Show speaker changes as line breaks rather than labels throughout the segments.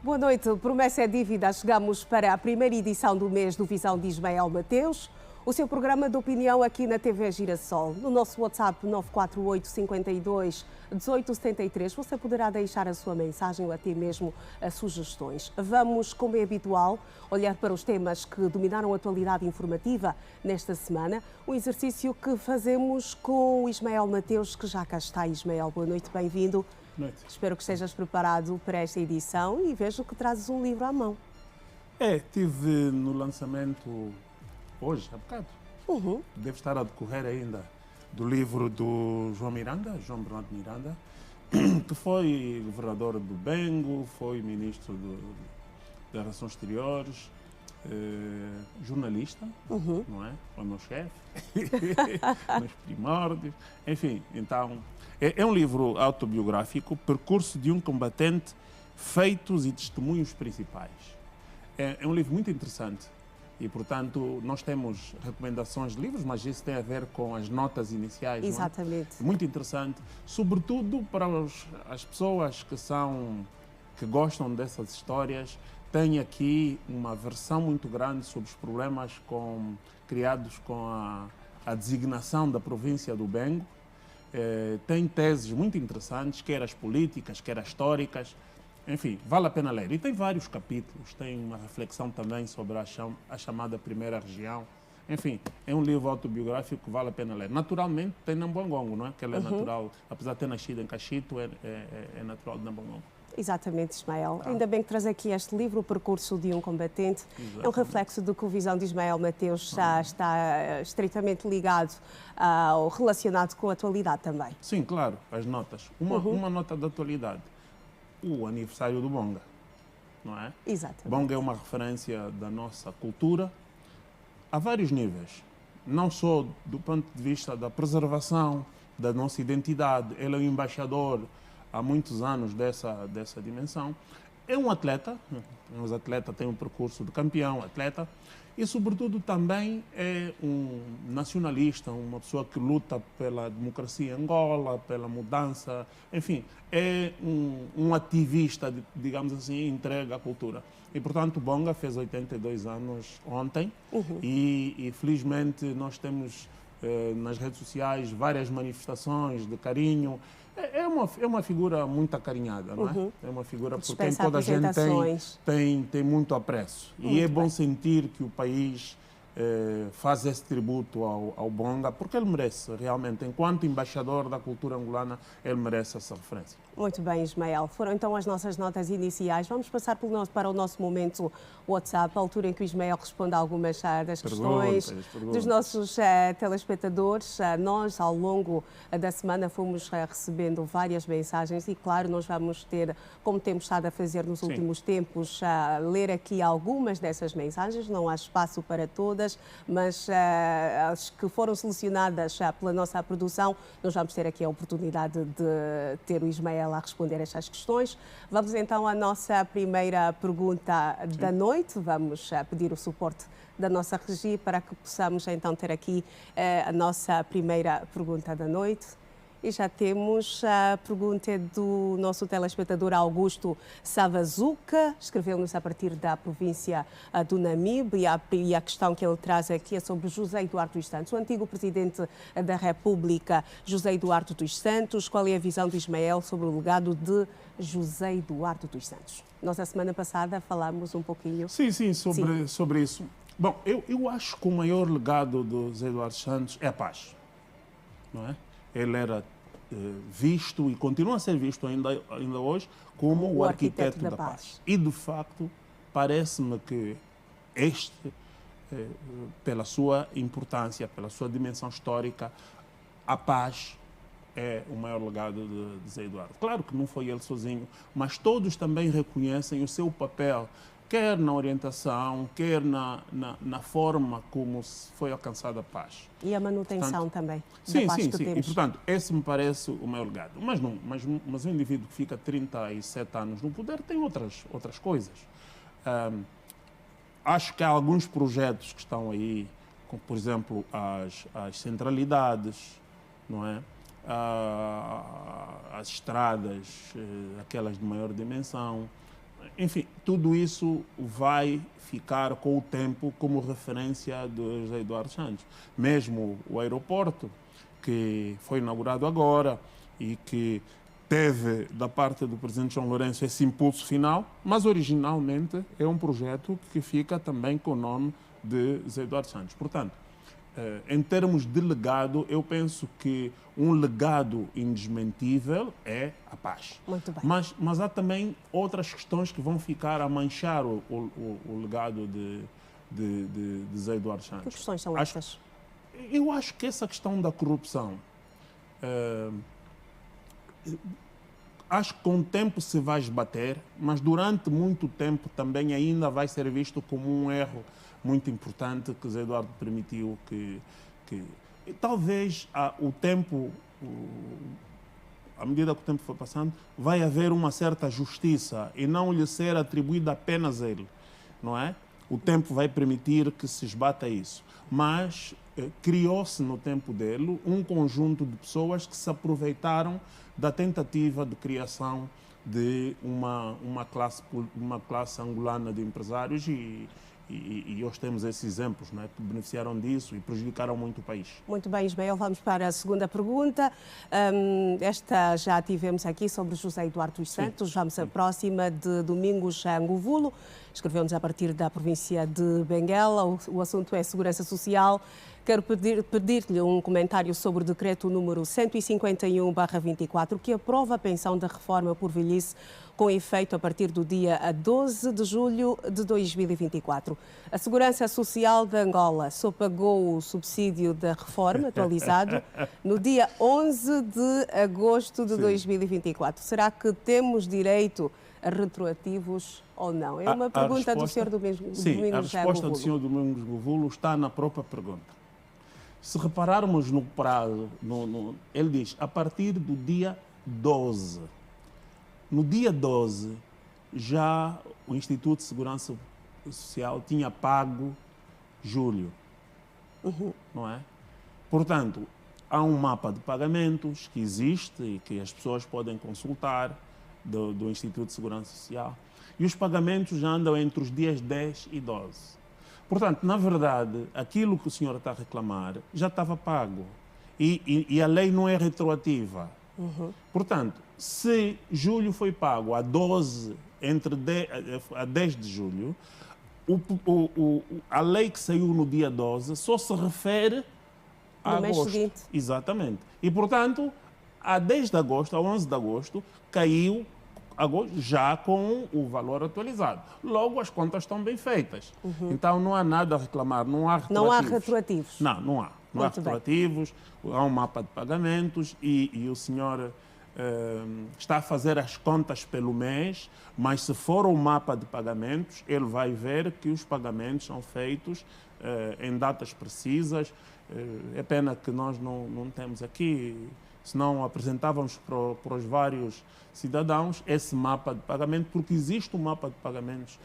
Boa noite. Promessa é dívida. Chegamos para a primeira edição do mês do Visão de Ismael Mateus, o seu programa de opinião aqui na TV Girassol. No nosso WhatsApp 948 52 1873 você poderá deixar a sua mensagem ou até mesmo as sugestões. Vamos, como é habitual, olhar para os temas que dominaram a atualidade informativa nesta semana. Um exercício que fazemos com o Ismael Mateus, que já cá está. Ismael, boa noite, bem-vindo.
Noite.
Espero que estejas preparado para esta edição e vejo que trazes um livro à mão.
Estive no lançamento hoje, há bocado. Deve estar a decorrer ainda, do livro do João Bernardo Miranda, que foi governador do Bengo, foi ministro das Relações Exteriores, jornalista, não é? Foi meu chefe, nos primórdios, enfim, então... É um livro autobiográfico, Percurso de um Combatente, Feitos e Testemunhos Principais. É um livro muito interessante e, portanto, nós temos recomendações de livros, mas isso tem a ver com as notas iniciais.
Exatamente.
Não é? Muito interessante, sobretudo para as pessoas que gostam dessas histórias. Tem aqui uma versão muito grande sobre os problemas criados com a designação da província do Bengo. Tem teses muito interessantes, quer as políticas, quer as históricas, enfim, vale a pena ler. E tem vários capítulos, tem uma reflexão também sobre a chamada Primeira Região. Enfim, é um livro autobiográfico que vale a pena ler. Naturalmente tem Nambangongo, não é? Que ele é natural, apesar de ter nascido em Cachito, é natural de Nambangongo.
Exatamente, Ismael. Ainda bem que traz aqui este livro, O Percurso de um Combatente. Exatamente. É um reflexo do que o Visão de Ismael Mateus já está estritamente ligado ou relacionado com a atualidade também.
Sim, claro, as notas. Uma nota da atualidade. O aniversário do Bonga, não é?
Exatamente.
Bonga é uma referência da nossa cultura a vários níveis. Não só do ponto de vista da preservação da nossa identidade. Ele é um embaixador há muitos anos dessa dimensão. É um atleta, os atletas têm um percurso de campeão, atleta, e sobretudo também é um nacionalista, uma pessoa que luta pela democracia em Angola, pela mudança, enfim, é um ativista, digamos assim, entregue à cultura. E, portanto, Bonga fez 82 anos ontem e felizmente nós temos nas redes sociais várias manifestações de carinho. É uma figura muito acarinhada, não é? É uma figura por quem toda a gente tem muito apreço. E é bom sentir que o país faz esse tributo ao Bonga, porque ele merece, realmente, enquanto embaixador da cultura angolana, ele merece essa referência.
Muito bem, Ismael. Foram então as nossas notas iniciais. Vamos passar para o nosso momento WhatsApp, a altura em que o Ismael responde a algumas das questões dos nossos telespectadores. Nós, ao longo da semana, fomos recebendo várias mensagens e, claro, nós vamos ter, como temos estado a fazer nos últimos tempos, ler aqui algumas dessas mensagens. Não há espaço para todas, mas as que foram selecionadas pela nossa produção, nós vamos ter aqui a oportunidade de ter o Ismael a responder estas questões. Vamos então à nossa primeira pergunta da noite. Vamos pedir o suporte da nossa regi para que possamos então ter aqui a nossa primeira pergunta da noite. E já temos a pergunta do nosso telespectador Augusto Savazuca, escreveu-nos a partir da província do Namibe e a questão que ele traz aqui é sobre José Eduardo dos Santos, o antigo presidente da República, José Eduardo dos Santos. Qual é a visão de Ismael sobre o legado de José Eduardo dos Santos? Nós, a semana passada, falámos um pouquinho...
Sim, sobre isso. Bom, eu acho que o maior legado do José Eduardo dos Santos é a paz, não é? Ele era visto e continua a ser visto ainda hoje como o arquiteto da paz. E, de facto, parece-me que pela sua importância, pela sua dimensão histórica, a paz é o maior legado de José Eduardo. Claro que não foi ele sozinho, mas todos também reconhecem o seu papel, quer na orientação, quer na forma como foi alcançada a paz.
E a manutenção, portanto, também
da
paz que
temos.
E,
portanto, esse me parece o maior legado. Mas um indivíduo que fica 37 anos no poder tem outras coisas. Acho que há alguns projetos que estão aí, como, por exemplo, as centralidades, não é? As estradas, aquelas de maior dimensão. enfim, tudo isso vai ficar com o tempo como referência de José Eduardo Santos. Mesmo o aeroporto, que foi inaugurado agora e que teve, da parte do presidente João Lourenço, esse impulso final, mas originalmente é um projeto que fica também com o nome de José Eduardo Santos. Portanto, em termos de legado, eu penso que um legado indesmentível é a paz.
Muito bem.
Mas há também outras questões que vão ficar a manchar o legado de José Eduardo Santos.
Que questões são essas?
Eu acho que essa questão da corrupção, acho que com o tempo se vai esbater, mas durante muito tempo também ainda vai ser visto como um erro muito importante que José Eduardo permitiu que e talvez o tempo, à medida que o tempo for passando, vai haver uma certa justiça e não lhe ser atribuída apenas a ele, não é? O tempo vai permitir que se esbata isso. Mas criou-se no tempo dele um conjunto de pessoas que se aproveitaram da tentativa de criação de uma classe angolana de empresários e hoje temos esses exemplos, não é, que beneficiaram disso e prejudicaram muito o país.
Muito bem, Ismael, vamos para a segunda pergunta. Esta já tivemos aqui sobre José Eduardo dos Santos. Vamos à próxima, de Domingos Ngovulo. Escreveu-nos a partir da província de Benguela. O assunto é segurança social. Quero pedir-lhe um comentário sobre o decreto número 151/24, que aprova a pensão da reforma por velhice com efeito a partir do dia 12 de julho de 2024. A Segurança Social de Angola só pagou o subsídio da reforma atualizado no dia 11 de agosto de 2024. Será que temos direito a retroativos ou não? É uma pergunta do Sr. Domingos Ngovulo.
Sim, a resposta do Sr. Domingos Ngovulo está na própria pergunta. Se repararmos no prazo, ele diz a partir do dia 12. No dia 12, já o Instituto de Segurança Social tinha pago julho, não é? Portanto, há um mapa de pagamentos que existe e que as pessoas podem consultar do Instituto de Segurança Social. E os pagamentos já andam entre os dias 10 e 12. Portanto, na verdade, aquilo que o senhor está a reclamar já estava pago. E a lei não é retroativa. Portanto, se julho foi pago a 12, a 10 de julho, a lei que saiu no dia 12 só se refere a agosto.
Mês seguinte.
Exatamente. E, portanto, a 10 de agosto, a 11 de agosto, caiu já com o valor atualizado. Logo, as contas estão bem feitas. Então, não há nada a reclamar, não há retroativos.
Não há retroativos?
Não há. Não há retroativos, há um mapa de pagamentos e o senhor está a fazer as contas pelo mês, mas se for um mapa de pagamentos, ele vai ver que os pagamentos são feitos em datas precisas. É pena que nós não temos aqui, senão apresentávamos para os vários cidadãos esse mapa de pagamento, porque existe um mapa de pagamentos,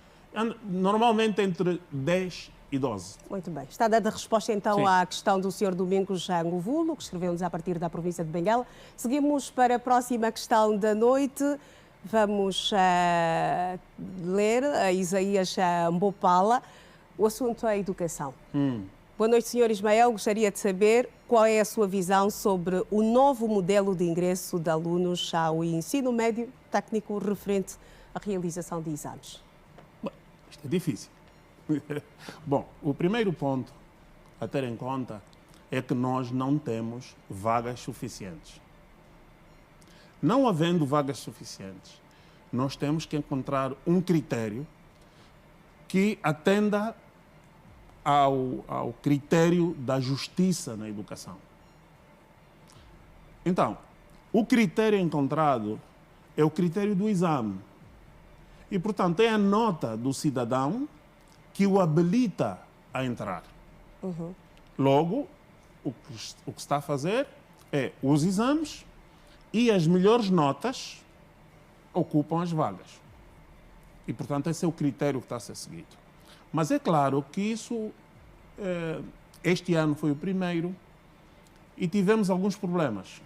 normalmente entre 10 e 12.
Muito bem. Está dada a resposta, então,
Sim.
à questão do Sr. Domingos Ngovulo, que escreveu-nos a partir da província de Benguela. Seguimos para a próxima questão da noite. Vamos ler a Isaías Mbopala. O assunto é a educação. Boa noite, Sr. Ismael. Gostaria de saber qual é a sua visão sobre o novo modelo de ingresso de alunos ao ensino médio técnico referente à realização de exames.
Isto é difícil. Bom, o primeiro ponto a ter em conta é que nós não temos vagas suficientes. Não havendo vagas suficientes, nós temos que encontrar um critério que atenda ao critério da justiça na educação. Então, o critério encontrado é o critério do exame. E, portanto, é a nota do cidadão que o habilita a entrar. Logo, o que se está a fazer é os exames e as melhores notas ocupam as vagas. E, portanto, esse é o critério que está a ser seguido. Mas é claro que isso, este ano foi o primeiro e tivemos alguns problemas.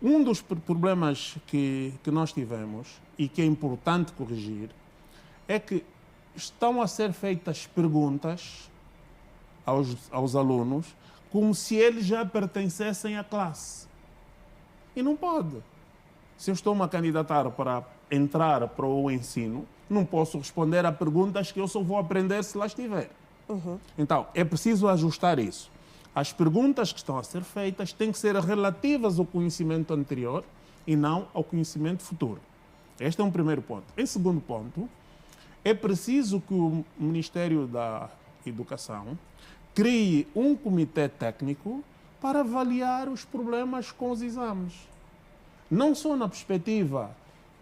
Um dos problemas que nós tivemos e que é importante corrigir é que estão a ser feitas perguntas aos alunos como se eles já pertencessem à classe. E não pode. Se eu estou-me a candidatar para entrar para o ensino, não posso responder a perguntas que eu só vou aprender se lá estiver. Então, é preciso ajustar isso. As perguntas que estão a ser feitas têm que ser relativas ao conhecimento anterior e não ao conhecimento futuro. Este é um primeiro ponto. Em segundo ponto, é preciso que o Ministério da Educação crie um comitê técnico para avaliar os problemas com os exames. Não só na perspectiva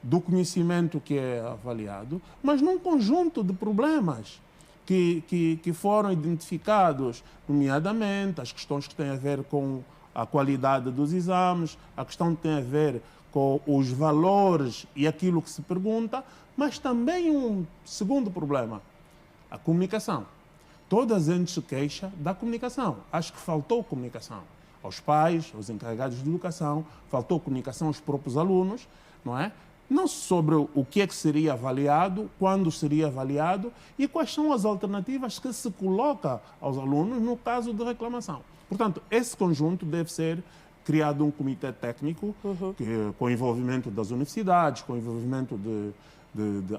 do conhecimento que é avaliado, mas num conjunto de problemas que foram identificados, nomeadamente as questões que têm a ver com a qualidade dos exames, a questão que tem a ver com os valores e aquilo que se pergunta, mas também um segundo problema, a comunicação. Toda a gente se queixa da comunicação. Acho que faltou comunicação aos pais, aos encarregados de educação, faltou comunicação aos próprios alunos, não é? Não sobre o que é que seria avaliado, quando seria avaliado e quais são as alternativas que se coloca aos alunos no caso de reclamação. Portanto, esse conjunto deve ser criado um comitê técnico com envolvimento das universidades, com envolvimento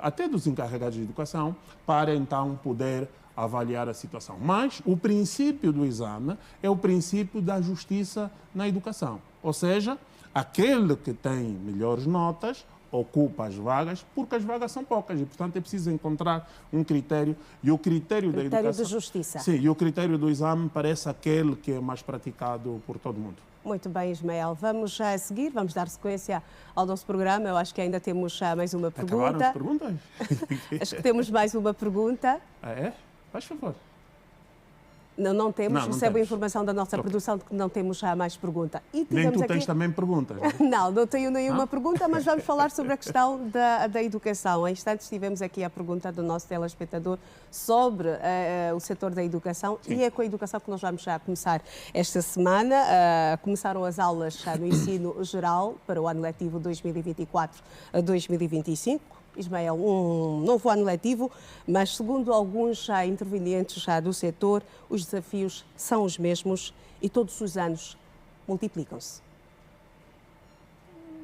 até dos encarregados de educação, para então poder avaliar a situação. Mas o princípio do exame é o princípio da justiça na educação. Ou seja, aquele que tem melhores notas ocupa as vagas, porque as vagas são poucas e, portanto, é preciso encontrar um critério. E o critério da educação...
Critério de justiça.
Sim, e o critério do exame parece aquele que é mais praticado por todo mundo.
Muito bem, Ismael. Vamos já seguir, vamos dar sequência ao nosso programa. Eu acho que ainda temos mais uma pergunta.
Acabaram as perguntas?
Acho que temos mais uma pergunta.
Ah, é? Faz favor.
Não temos.
Não
Recebo a
temos.
informação da nossa produção de que não temos já mais pergunta. E
Nem tu
aqui...
tens também perguntas, não é?
Não tenho nenhuma pergunta, mas vamos falar sobre a questão da educação. Há instantes tivemos aqui a pergunta do nosso telespectador sobre o setor da educação. Sim. E é com a educação que nós vamos já começar esta semana. Começaram as aulas no ensino geral para o ano letivo 2024-2025. Ismael, um novo ano letivo, mas segundo alguns intervenientes do setor, os desafios são os mesmos e todos os anos multiplicam-se.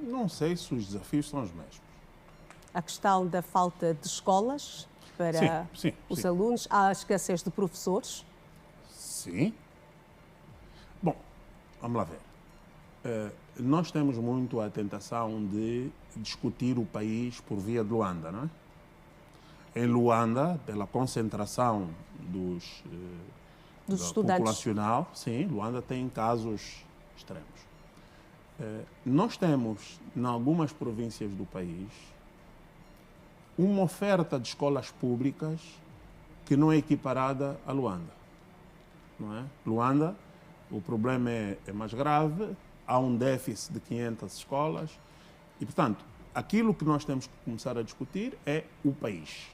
Não sei se os desafios são os mesmos.
A questão da falta de escolas para os alunos, há a escassez de professores.
Sim. Bom, vamos lá ver. Nós temos muito a tentação de discutir o país por via de Luanda, não é? Em Luanda, pela concentração dos
estudantes
populacional, sim, Luanda tem casos extremos. Nós temos, em algumas províncias do país, uma oferta de escolas públicas que não é equiparada a Luanda, não é? Luanda, o problema é mais grave. Há um déficit de 500 escolas e, portanto, aquilo que nós temos que começar a discutir é o país.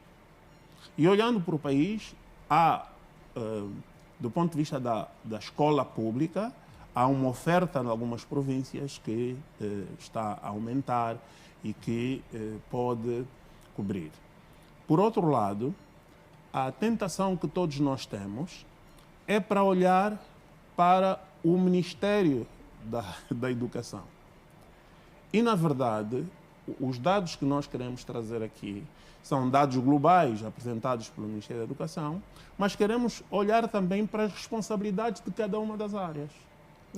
E olhando para o país, há, do ponto de vista da escola pública, há uma oferta em algumas províncias que está a aumentar e que pode cobrir. Por outro lado, a tentação que todos nós temos é para olhar para o Ministério da Educação. E, na verdade, os dados que nós queremos trazer aqui são dados globais apresentados pelo Ministério da Educação, mas queremos olhar também para as responsabilidades de cada uma das áreas.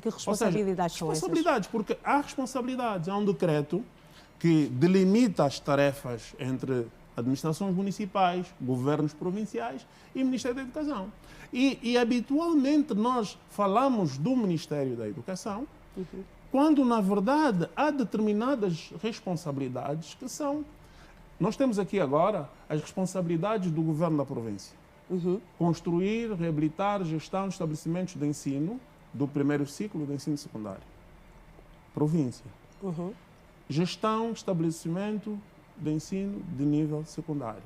Que responsabilidades são essas?
Responsabilidades, porque há responsabilidades. Há um decreto que delimita as tarefas entre administrações municipais, governos provinciais e Ministério da Educação. E habitualmente nós falamos do Ministério da Educação quando, na verdade, há determinadas responsabilidades que são... Nós temos aqui agora as responsabilidades do governo da província. Construir, reabilitar, gestão de estabelecimentos de ensino do primeiro ciclo do ensino secundário. Província. Gestão de estabelecimento de ensino de nível secundário.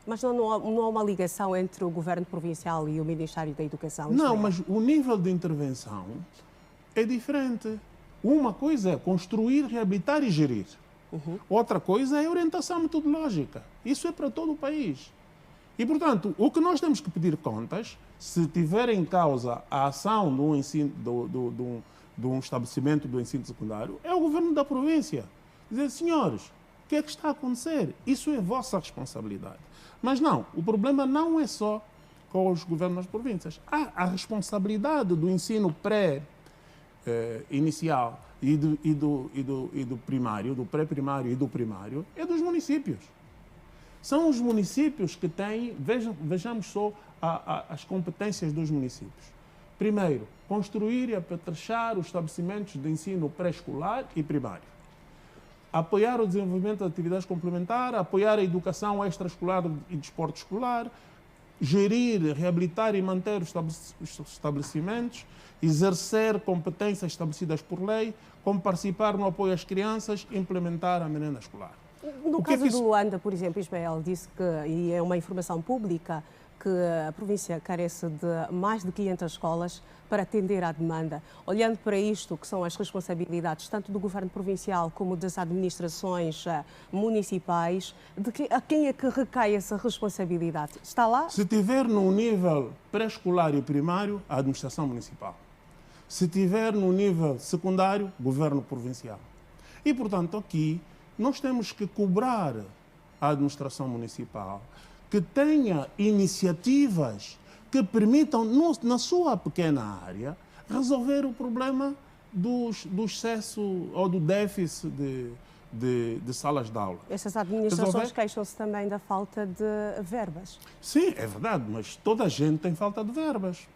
Mas não há uma ligação entre o governo provincial e o Ministério da Educação?
Não, mas o nível de intervenção é diferente. Uma coisa é construir, reabilitar e gerir. Outra coisa é a orientação metodológica. Isso é para todo o país. E, portanto, o que nós temos que pedir contas, se tiver em causa a ação do ensino, de um estabelecimento do ensino secundário, é o governo da província. Dizer, senhores, o que é que está a acontecer? Isso é vossa responsabilidade. Mas não, o problema não é só com os governos das províncias. Há a responsabilidade do ensino pré-inicial e do primário, do pré-primário e do primário, é dos municípios. São os municípios que têm, vejamos só as competências dos municípios. Primeiro, construir e apetrechar os estabelecimentos de ensino pré-escolar e primário. Apoiar o desenvolvimento de atividades complementares, apoiar a educação extraescolar e desporto escolar, gerir, reabilitar e manter os estabelecimentos, exercer competências estabelecidas por lei, como participar no apoio às crianças, implementar a merenda escolar.
No caso de Luanda, por exemplo, Ismael disse que, e é uma informação pública, que a província carece de mais de 500 escolas para atender à demanda. Olhando para isto, que são as responsabilidades tanto do governo provincial como das administrações municipais, a quem é que recai essa responsabilidade? Está lá?
Se tiver no nível pré-escolar e primário, a administração municipal. Se tiver no nível secundário, governo provincial. E, portanto, aqui nós temos que cobrar a administração municipal que tenha iniciativas que permitam, na sua pequena área, resolver o problema do excesso ou do déficit de salas de aula.
Essas administrações queixam-se também da falta de verbas.
Sim, é verdade, mas toda a gente tem falta de verbas,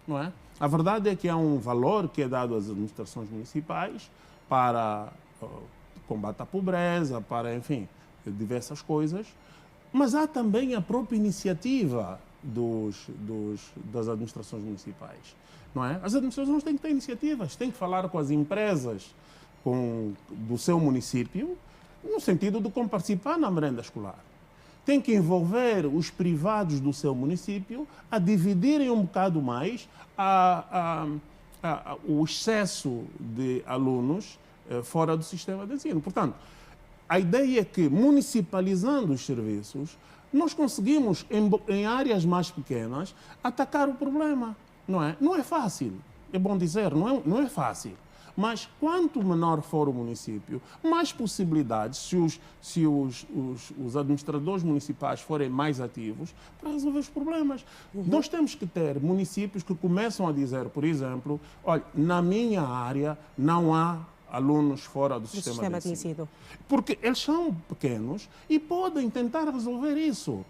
não é? A verdade é que há um valor que é dado às administrações municipais para combate à pobreza, para, enfim, diversas coisas, mas há também a própria iniciativa das administrações municipais, não é? As administrações têm que ter iniciativas, têm que falar com as empresas do seu município, no sentido de como participar na merenda escolar. Tem que envolver os privados do seu município a dividirem um bocado mais o excesso de alunos fora do sistema de ensino. Portanto, a ideia é que, municipalizando os serviços, nós conseguimos, em áreas mais pequenas, atacar o problema. Não é? Não é fácil, é bom dizer, não é fácil. Mas quanto menor for o município, mais possibilidades, se os administradores municipais forem mais ativos, para resolver os problemas. Nós temos que ter municípios que começam a dizer, por exemplo, olha, na minha área não há alunos fora do sistema de ensino. Porque eles são pequenos e podem tentar resolver isso.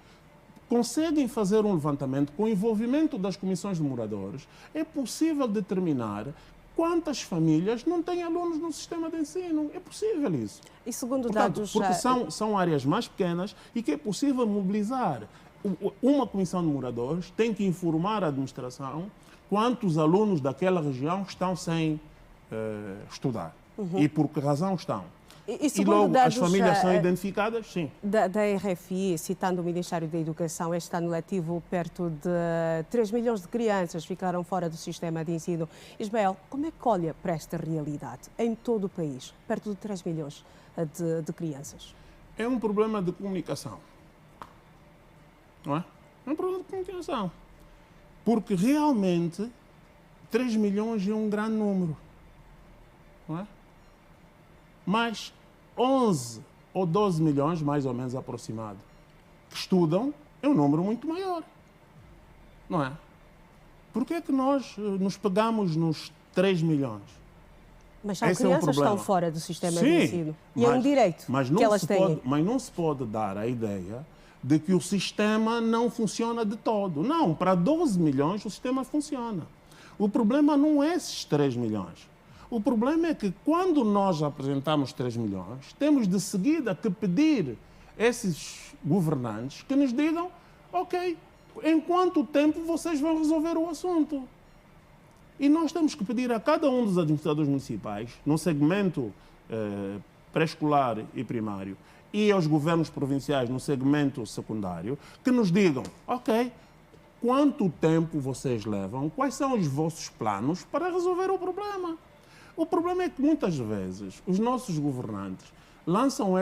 Conseguem fazer um levantamento com o envolvimento das comissões de moradores. É possível determinar quantas famílias não têm alunos no sistema de ensino. É possível isso.
E segundo
Portanto,
dados...
Porque são áreas mais pequenas e que é possível mobilizar. Uma comissão de moradores tem que informar a administração quantos alunos daquela região estão sem estudar. E por que razão estão. E logo
dados,
as famílias são identificadas, sim.
Da RFI, citando o Ministério da Educação, este ano letivo, perto de 3 milhões de crianças ficaram fora do sistema de ensino. Ismael, como é que olha para esta realidade em todo o país, perto de 3 milhões de crianças?
É um problema de comunicação. Não é? É um problema de comunicação. Porque realmente 3 milhões é um grande número. Não é? Mas 11 ou 12 milhões, mais ou menos aproximado, que estudam, é um número muito maior. Não é? Por que é que nós nos pegamos nos 3 milhões?
Mas são crianças que estão fora do sistema de ensino. E é um direito que elas têm.
Mas não se pode dar a ideia de que o sistema não funciona de todo. Não, para 12 milhões o sistema funciona. O problema não é esses 3 milhões. O problema é que quando nós apresentamos 3 milhões, temos de seguida que pedir a esses governantes que nos digam, ok, em quanto tempo vocês vão resolver o assunto? E nós temos que pedir a cada um dos administradores municipais, no segmento pré-escolar e primário, e aos governos provinciais no segmento secundário, que nos digam, ok, quanto tempo vocês levam, quais são os vossos planos para resolver o problema? O problema é que muitas vezes os nossos governantes lançam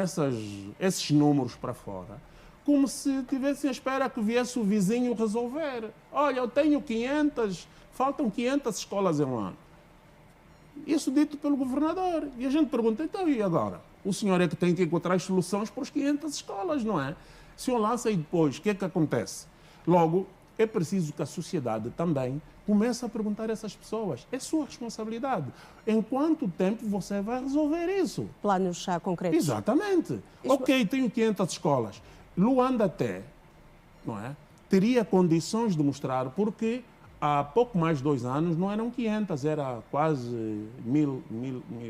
esses números para fora como se tivessem à espera que viesse o vizinho resolver. Olha, eu tenho 500, faltam 500 escolas em um ano. Isso dito pelo governador. E a gente pergunta, então e agora? O senhor é que tem que encontrar as soluções para as 500 escolas, não é? O senhor lança e depois, o que é que acontece? Logo, é preciso que a sociedade também comece a perguntar a essas pessoas. É sua responsabilidade. Em quanto tempo você vai resolver isso?
Planos já concretos.
Exatamente. Ok, tenho 500 escolas. Luanda até, não é? Teria condições de mostrar porque há pouco mais de 2 anos não eram 500, era quase 1.000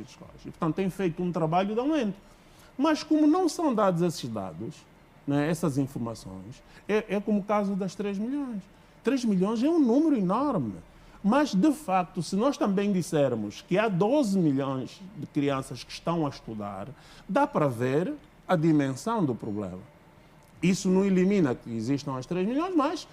escolas. E, portanto, tem feito um trabalho de aumento. Mas como não são dados esses dados, né, essas informações, é como o caso das 3 milhões. 3 milhões é um número enorme. Mas, de facto, se nós também dissermos que há 12 milhões de crianças que estão a estudar, dá para ver a dimensão do problema. Isso não elimina que existam as 3 milhões, mas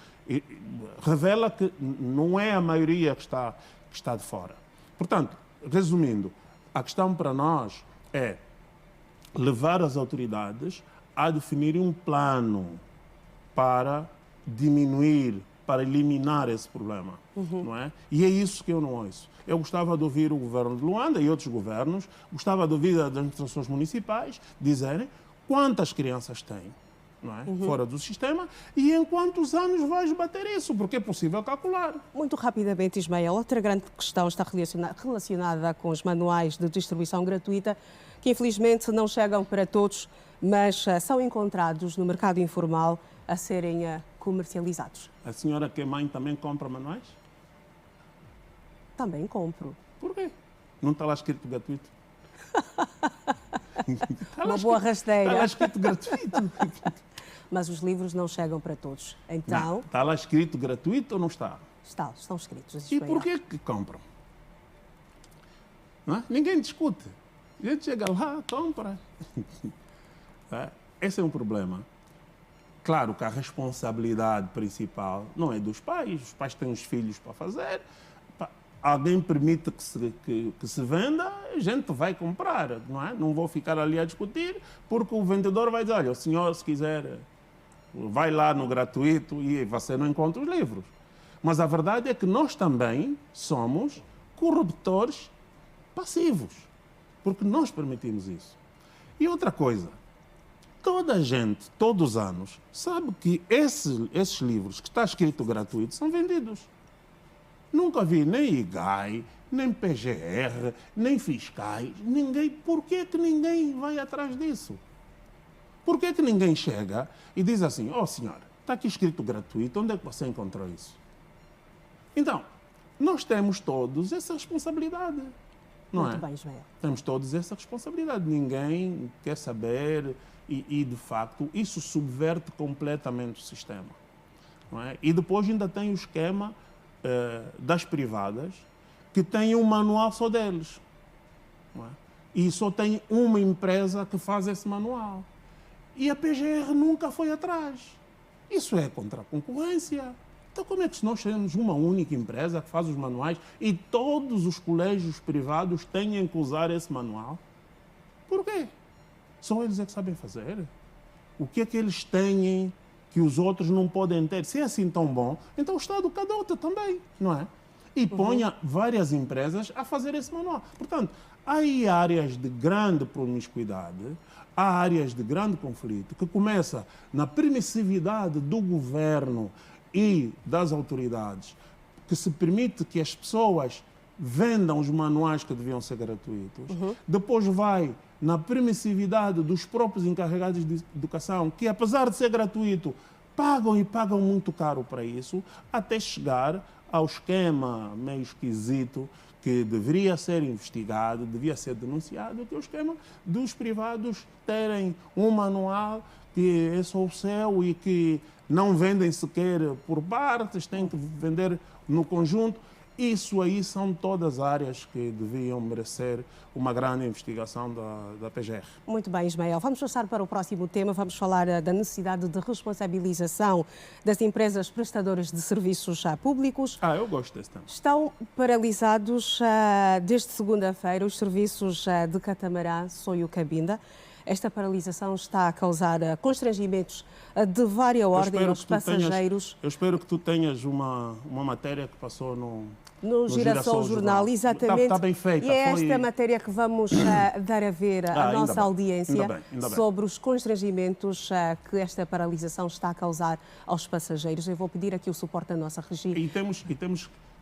revela que não é a maioria que está de fora. Portanto, resumindo, a questão para nós é levar as autoridades a definirem um plano para diminuir, para eliminar esse problema, não é? E é isso que eu não ouço. Eu gostava de ouvir o governo de Luanda e outros governos, gostava de ouvir as administrações municipais dizerem quantas crianças têm, não é? Fora do sistema, e em quantos anos vais bater isso, porque é possível calcular.
Muito rapidamente, Ismael, outra grande questão está relacionada com os manuais de distribuição gratuita, que infelizmente não chegam para todos, mas são encontrados no mercado informal a serem comercializados.
A senhora que é mãe também compra manuais?
Também compro.
Por quê? Não está lá escrito gratuito?
Uma boa rasteira.
Está lá escrito gratuito.
Mas os livros não chegam para todos. Então...
Está lá escrito gratuito ou não está?
Estão escritos.
E por que compram? Não é? Ninguém discute. A gente chega lá, compra. Esse é um problema. Claro que a responsabilidade principal não é dos pais. Os pais têm os filhos para fazer. Alguém permite que se venda, a gente vai comprar, não é? Não vou ficar ali a discutir, porque o vendedor vai dizer, olha, o senhor, se quiser, vai lá no gratuito e você não encontra os livros. Mas a verdade é que nós também somos corruptores passivos, porque nós permitimos isso. E outra coisa, toda a gente, todos os anos, sabe que esses livros que está escrito gratuito são vendidos. Nunca vi nem IGAI, nem PGR, nem fiscais, ninguém. Por que ninguém vai atrás disso? Por que ninguém chega e diz assim, senhora, está aqui escrito gratuito, onde é que você encontrou isso? Então, nós temos todos essa responsabilidade, não é?
Muito bem, Ismael.
Temos todos essa responsabilidade. Ninguém quer saber e de facto, isso subverte completamente o sistema, não é? E depois ainda tem o esquema das privadas, que têm um manual só deles. Não é? E só tem uma empresa que faz esse manual. E a PGR nunca foi atrás. Isso é contra a concorrência. Então, como é que se nós temos uma única empresa que faz os manuais e todos os colégios privados têm que usar esse manual? Por quê? Só eles é que sabem fazer. O que é que eles têm que os outros não podem ter? Se é assim tão bom, então o Estado cadota também, não é? E ponha várias empresas a fazer esse manual. Portanto, há aí áreas de grande promiscuidade, há áreas de grande conflito, que começa na permissividade do governo e das autoridades, que se permite que as pessoas vendam os manuais que deviam ser gratuitos. Depois vai na permissividade dos próprios encarregados de educação, que apesar de ser gratuito, pagam e pagam muito caro para isso, até chegar ao esquema meio esquisito que deveria ser investigado, devia ser denunciado, que é o esquema dos privados terem um manual que é só o seu e que não vendem sequer por partes, têm que vender no conjunto. Isso aí são todas áreas que deviam merecer uma grande investigação da PGR.
Muito bem, Ismael. Vamos passar para o próximo tema. Vamos falar da necessidade de responsabilização das empresas prestadoras de serviços públicos.
Eu gosto desse tema.
Estão paralisados desde segunda-feira os serviços de catamarã, Soio Cabinda. Esta paralisação está a causar constrangimentos de várias ordens aos passageiros.
Eu espero que tu tenhas uma matéria que passou no
Girassol Jornal, exatamente.
Está bem feita.
E é esta matéria que vamos dar a ver à nossa audiência sobre os constrangimentos que esta paralisação está a causar aos passageiros. Eu vou pedir aqui o suporte da nossa regia.
E temos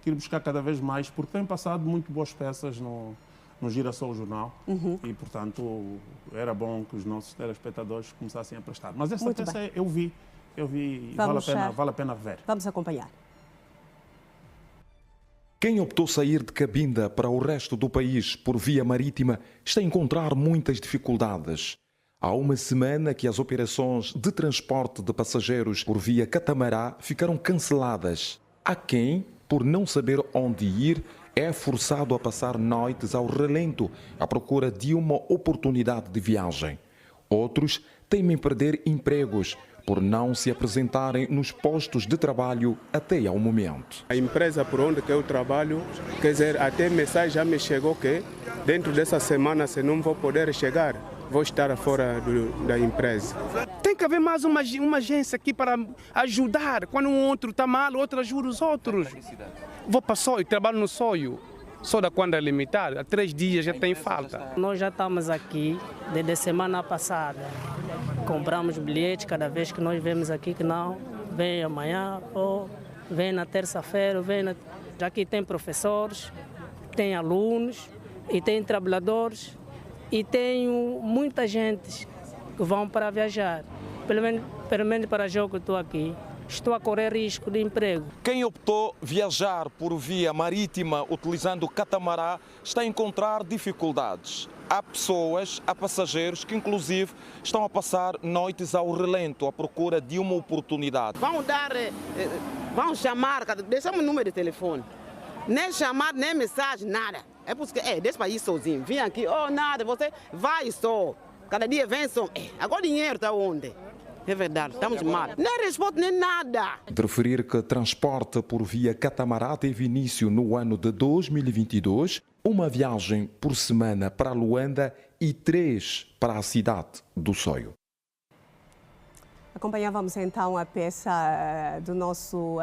que ir buscar cada vez mais, porque tem passado muito boas peças no Girassol Jornal e, portanto, era bom que os nossos telespectadores começassem a prestar. Mas essa peça eu vi e vale a pena ver.
Vamos acompanhar.
Quem optou sair de Cabinda para o resto do país por via marítima está a encontrar muitas dificuldades. Há uma semana que as operações de transporte de passageiros por via catamarã ficaram canceladas. Há quem, por não saber onde ir, é forçado a passar noites ao relento à procura de uma oportunidade de viagem. Outros temem perder empregos por não se apresentarem nos postos de trabalho até ao momento.
A empresa por onde que eu trabalho, quer dizer, até mensagem já me chegou que dentro dessa semana, se não vou poder chegar, vou estar fora da empresa.
Tem que haver mais uma agência aqui para ajudar. Quando um outro está mal, o outro ajuda os outros. Vou para Soio, trabalho no Soio. Só da quando é limitado, há 3 dias já tem falta.
Nós já estamos aqui desde a semana passada. Compramos bilhetes cada vez que nós vemos aqui que não vem amanhã ou vem na terça-feira. Já aqui tem professores, tem alunos e tem trabalhadores e tem muita gente que vão para viajar. Pelo menos para o que eu estou aqui. Estou a correr risco de emprego.
Quem optou viajar por via marítima utilizando o catamarã está a encontrar dificuldades. Há pessoas, há passageiros que inclusive estão a passar noites ao relento à procura de uma oportunidade.
Vão chamar, deixamos o número de telefone. Nem chamar, nem mensagem, nada. É porque, deixa para ir sozinho. Vim aqui, nada, você vai só. Cada dia vem só. Agora o dinheiro está onde? É verdade, estamos mal. Nem resposta, nem nada.
De referir que transporte por via catamarã teve início no ano de 2022, uma viagem por semana para Luanda e 3 para a cidade do Soio.
Acompanhávamos então a peça do nosso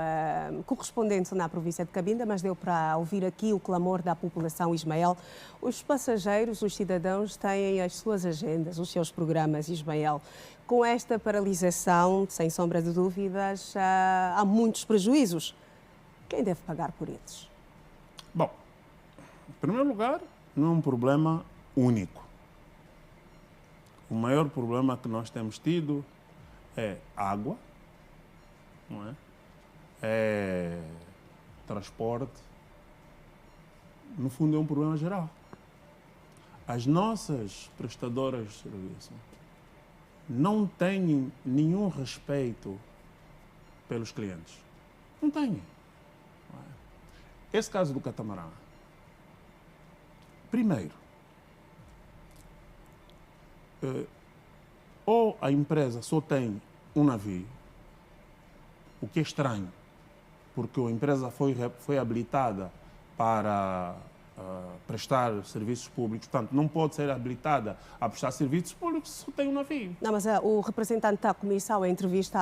correspondente na província de Cabinda, mas deu para ouvir aqui o clamor da população, Ismael. Os passageiros, os cidadãos têm as suas agendas, os seus programas, Ismael. Com esta paralisação, sem sombra de dúvidas, há muitos prejuízos. Quem deve pagar por eles?
Bom, em primeiro lugar, não é um problema único. O maior problema que nós temos tido é água, não é? É transporte. No fundo, é um problema geral. As nossas prestadoras de serviço não têm nenhum respeito pelos clientes. Não têm. Esse caso do catamarã. Primeiro, ou a empresa só tem um navio, o que é estranho, porque a empresa foi habilitada para prestar serviços públicos, portanto, não pode ser habilitada a prestar serviços públicos se só tem um navio.
Não, mas o representante da Comissão, em entrevista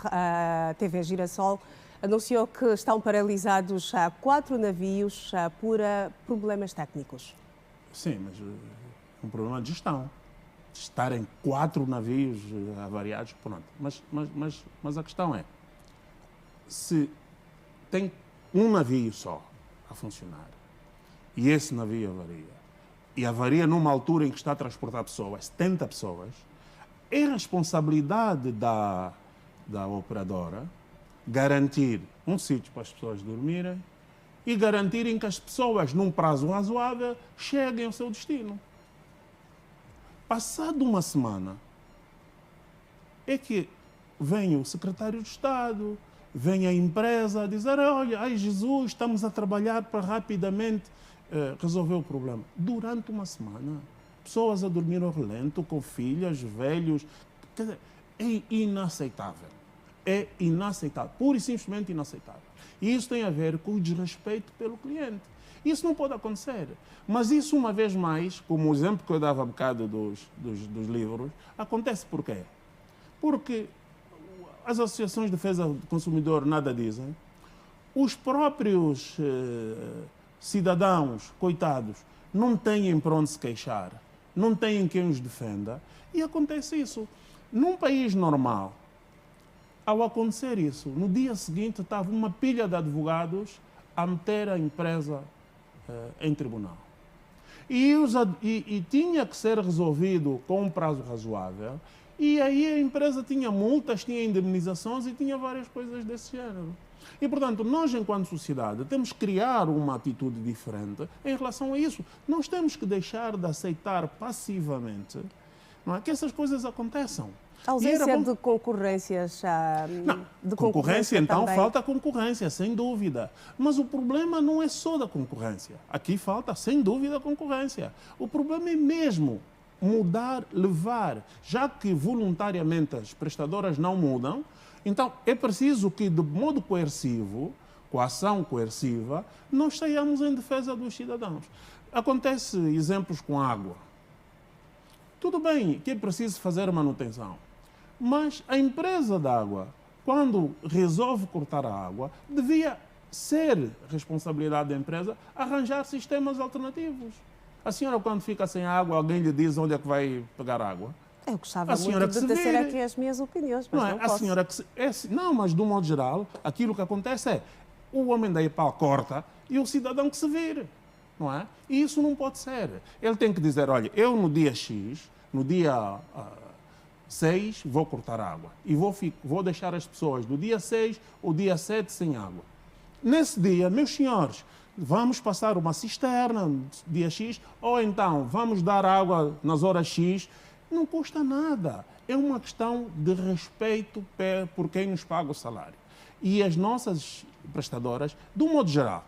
à TV Girassol, anunciou que estão paralisados 4 navios por problemas técnicos.
Sim, mas é um problema de gestão. Estarem 4 navios avariados, pronto. Mas a questão é, se tem um navio só a funcionar e esse navio avaria numa altura em que está a transportar pessoas, 70 pessoas, é responsabilidade da operadora garantir um sítio para as pessoas dormirem e garantirem que as pessoas, num prazo razoável, cheguem ao seu destino. Passado uma semana, é que vem o secretário de Estado, vem a empresa dizer, olha, ai Jesus, estamos a trabalhar para rapidamente resolver o problema. Durante uma semana, pessoas a dormir ao relento, com filhas, velhos. Quer dizer, é inaceitável. É inaceitável, pura e simplesmente inaceitável. E isso tem a ver com o desrespeito pelo cliente. Isso não pode acontecer. Mas isso, uma vez mais, como o exemplo que eu dava há bocado dos livros, acontece por quê? Porque as associações de defesa do consumidor nada dizem, os próprios cidadãos, coitados, não têm para onde se queixar, não têm quem os defenda, e acontece isso. Num país normal, ao acontecer isso, no dia seguinte estava uma pilha de advogados a meter a empresa em tribunal. E tinha que ser resolvido com um prazo razoável, e aí a empresa tinha multas, tinha indemnizações e tinha várias coisas desse género. E, portanto, nós, enquanto sociedade, temos que criar uma atitude diferente em relação a isso. Nós temos que deixar de aceitar passivamente, não é, que essas coisas aconteçam.
A ausência de concorrências.
Não, de concorrência, então, também. Falta concorrência, sem dúvida. Mas o problema não é só da concorrência. Aqui falta, sem dúvida, concorrência. O problema é mesmo mudar, levar. Já que voluntariamente as prestadoras não mudam, então é preciso que, de modo coercivo, com a ação coerciva, nós saiamos em defesa dos cidadãos. Acontece exemplos com água. Tudo bem que é preciso fazer manutenção, mas a empresa d'água, quando resolve cortar a água, devia ser responsabilidade da empresa arranjar sistemas alternativos. A senhora, quando fica sem água, alguém lhe diz onde é que vai pegar água?
Eu gostava muito de tecer aqui as minhas opiniões, mas não posso.
A senhora não, mas de um modo geral, aquilo que acontece é o homem da EPAL corta e o cidadão que se vire, não é? E isso não pode ser. Ele tem que dizer, olha, eu no dia X, no dia 6, vou cortar água e vou deixar as pessoas do dia 6 ou dia 7 sem água. Nesse dia, meus senhores, vamos passar uma cisterna dia X, ou então vamos dar água nas horas X. Não custa nada. É uma questão de respeito por quem nos paga o salário. E as nossas prestadoras, de um modo geral,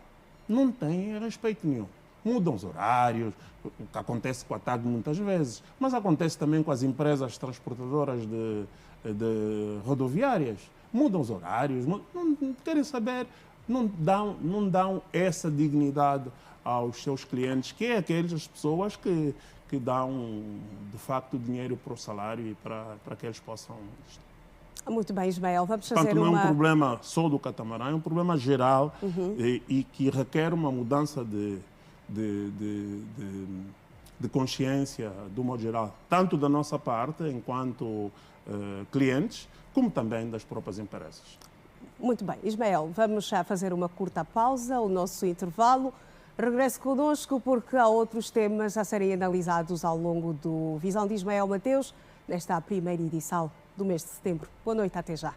não têm respeito nenhum. Mudam os horários, o que acontece com a TAG muitas vezes, mas acontece também com as empresas transportadoras de rodoviárias. Mudam os horários, não querem saber, não dão essa dignidade aos seus clientes, que é aquelas pessoas que dão, de facto, dinheiro para o salário e para que eles possam...
Muito bem, Ismael, vamos fazer
Portanto, não é um problema só do catamarã, é um problema geral e que requer uma mudança de consciência, do modo geral, tanto da nossa parte, enquanto clientes, como também das próprias empresas.
Muito bem, Ismael, vamos já fazer uma curta pausa, o nosso intervalo. Regresse connosco porque há outros temas a serem analisados ao longo do Visão de Ismael Mateus, nesta primeira edição do mês de setembro. Boa noite, até já.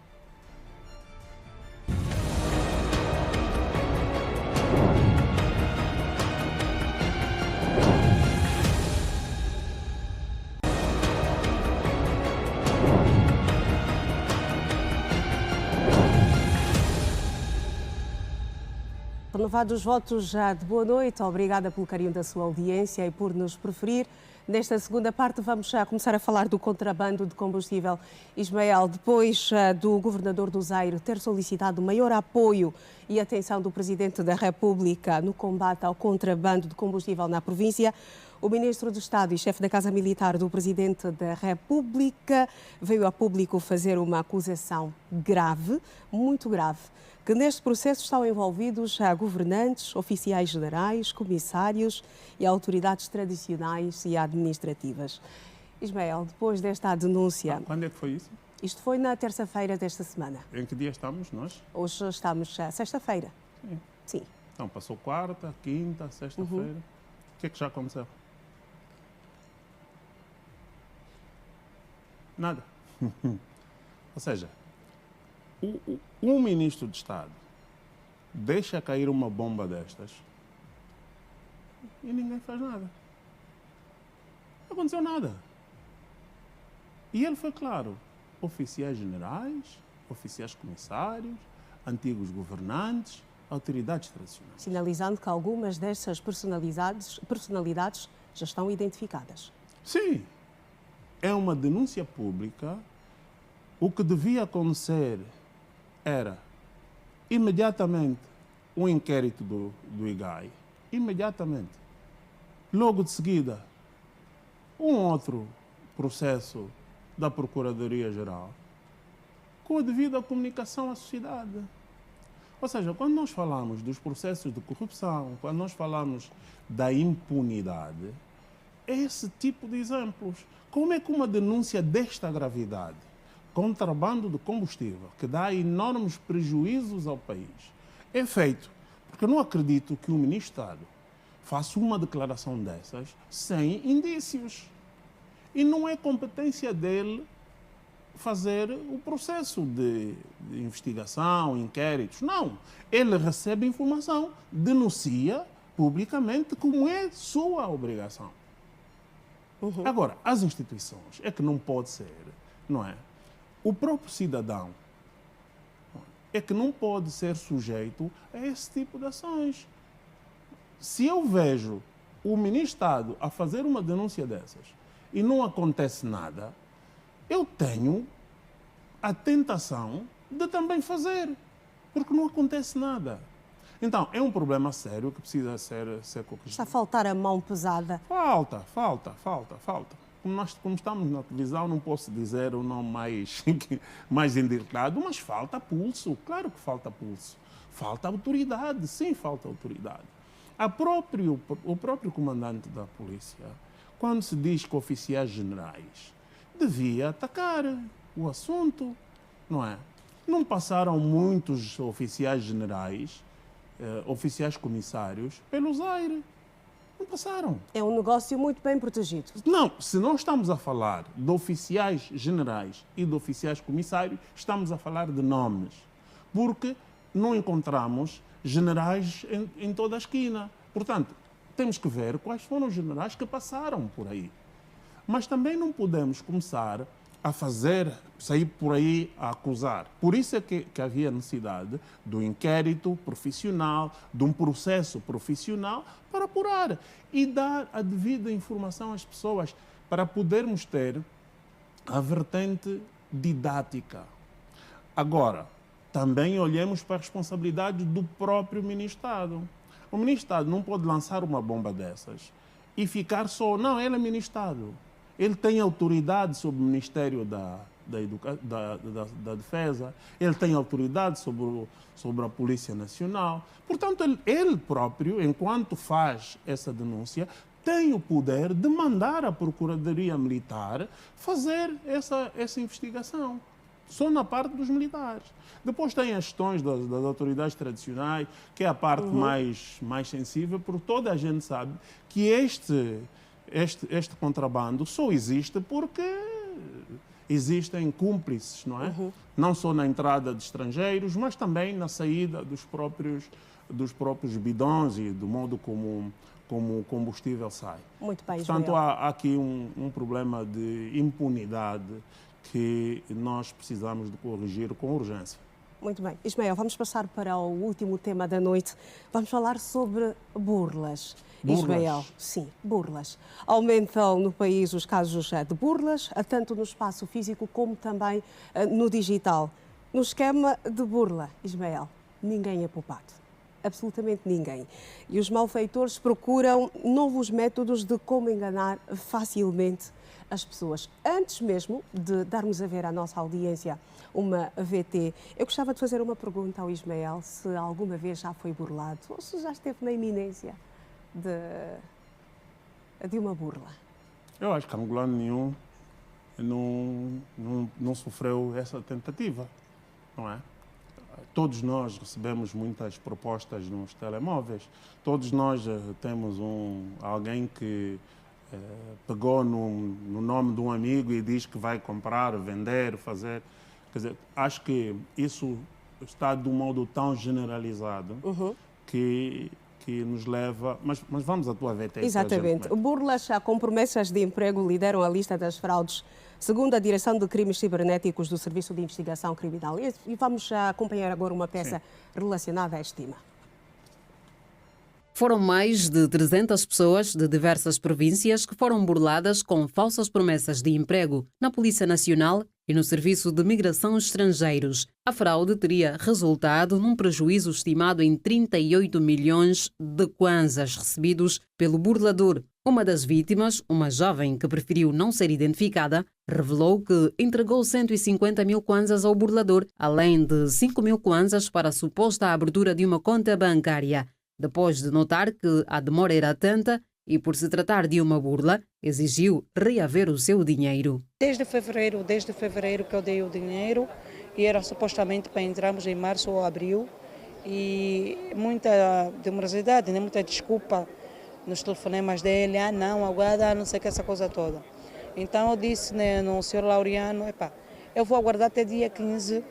Renovados os votos já de boa noite, obrigada pelo carinho da sua audiência e por nos preferir. Nesta segunda parte vamos já começar a falar do contrabando de combustível. Ismael, depois do governador do Zaire ter solicitado maior apoio e atenção do Presidente da República no combate ao contrabando de combustível na província, o Ministro do Estado e chefe da Casa Militar do Presidente da República veio a público fazer uma acusação grave, muito grave, que neste processo estão envolvidos governantes, oficiais generais, comissários e autoridades tradicionais e administrativas. Ismael, depois desta denúncia...
Quando é que foi isso?
Isto foi na terça-feira desta semana.
Em que dia estamos nós?
Hoje estamos sexta-feira.
Sim.
Sim.
Então passou quarta, quinta, sexta-feira. O que é que já aconteceu? Nada. Ou seja, um ministro de Estado deixa cair uma bomba destas e ninguém faz nada. Não aconteceu nada. E ele foi claro. Oficiais generais, oficiais comissários, antigos governantes, autoridades tradicionais.
Sinalizando que algumas dessas personalidades já estão identificadas.
Sim, é uma denúncia pública. O que devia acontecer era imediatamente um inquérito do IGAI, imediatamente. Logo de seguida, um outro processo da Procuradoria-Geral, com a devida comunicação à sociedade. Ou seja, quando nós falamos dos processos de corrupção, quando nós falamos da impunidade, é esse tipo de exemplos. Como é que uma denúncia desta gravidade, contrabando de combustível, que dá enormes prejuízos ao país, é feito? Porque eu não acredito que o Ministro do Estado faça uma declaração dessas sem indícios. E não é competência dele fazer o processo de investigação, inquéritos. Não. Ele recebe informação, denuncia publicamente, como é sua obrigação. Agora, as instituições é que não pode ser, não é? O próprio cidadão é que não pode ser sujeito a esse tipo de ações. Se eu vejo o Ministro do Estado a fazer uma denúncia dessas e não acontece nada, eu tenho a tentação de também fazer, porque não acontece nada. Então, é um problema sério que precisa ser corrigido.
Está a faltar a mão pesada.
Falta. Como estamos na televisão, não posso dizer o nome mais indicado, mas falta pulso. Claro que falta pulso. Falta autoridade, sim, falta autoridade. O próprio comandante da polícia, quando se diz que oficiais generais, devia atacar o assunto, não é? Não passaram muitos oficiais generais, oficiais comissários, pelos aires. Não passaram.
É um negócio muito bem protegido.
Não, se nós estamos a falar de oficiais generais e de oficiais comissários, estamos a falar de nomes. Porque não encontramos generais em toda a esquina. Portanto, temos que ver quais foram os generais que passaram por aí. Mas também não podemos começar a sair por aí a acusar. Por isso é que havia necessidade do inquérito profissional, de um processo profissional para apurar e dar a devida informação às pessoas para podermos ter a vertente didática. Agora, também olhemos para a responsabilidade do próprio Ministro do Estado. O Ministro do Estado não pode lançar uma bomba dessas e ficar só, não, ele é Ministro do Estado. Ele tem autoridade sobre o Ministério da Defesa, ele tem autoridade sobre a Polícia Nacional. Portanto, ele próprio, enquanto faz essa denúncia, tem o poder de mandar a Procuradoria Militar fazer essa investigação. Só na parte dos militares. Depois tem as questões das autoridades tradicionais, que é a parte mais sensível, porque toda a gente sabe que este contrabando só existe porque existem cúmplices, não é? Não só na entrada de estrangeiros, mas também na saída dos próprios bidões e do modo como o combustível sai.
Muito bem,
portanto, há aqui um problema de impunidade que nós precisamos de corrigir com urgência.
Muito bem. Ismael, vamos passar para o último tema da noite. Vamos falar sobre burlas. Ismael, sim, burlas. Aumentam no país os casos de burlas, tanto no espaço físico como também no digital. No esquema de burla, Ismael, ninguém é poupado. Absolutamente ninguém. E os malfeitores procuram novos métodos de como enganar facilmente as pessoas. Antes mesmo de darmos a ver à nossa audiência uma VT, eu gostava de fazer uma pergunta ao Ismael, se alguma vez já foi burlado ou se já esteve na iminência de uma burla.
Eu acho que angolano nenhum não sofreu essa tentativa, não é? Todos nós recebemos muitas propostas nos telemóveis, todos nós temos alguém que pegou no nome de um amigo e diz que vai comprar, vender, fazer. Quer dizer, acho que isso está de um modo tão generalizado que que nos leva... Mas vamos à tua VT.
Exatamente. Burlas com promessas de emprego lideram a lista das fraudes, segundo a Direção de Crimes Cibernéticos do Serviço de Investigação Criminal. E vamos acompanhar agora uma peça relacionada à estima.
Foram mais de 300 pessoas de diversas províncias que foram burladas com falsas promessas de emprego na Polícia Nacional e no Serviço de Migração Estrangeiros. A fraude teria resultado num prejuízo estimado em 38 milhões de kwanzas recebidos pelo burlador. Uma das vítimas, uma jovem que preferiu não ser identificada, revelou que entregou 150 mil kwanzas ao burlador, além de 5 mil kwanzas para a suposta abertura de uma conta bancária. Depois de notar que a demora era tanta e por se tratar de uma burla, exigiu reaver o seu dinheiro.
Desde fevereiro que eu dei o dinheiro e era supostamente para entrarmos em março ou abril e muita demorosidade, né? Muita desculpa nos telefonemas dele, não, aguarda, não sei que essa coisa toda. Então eu disse, né, no senhor Laureano, eu vou aguardar até dia 15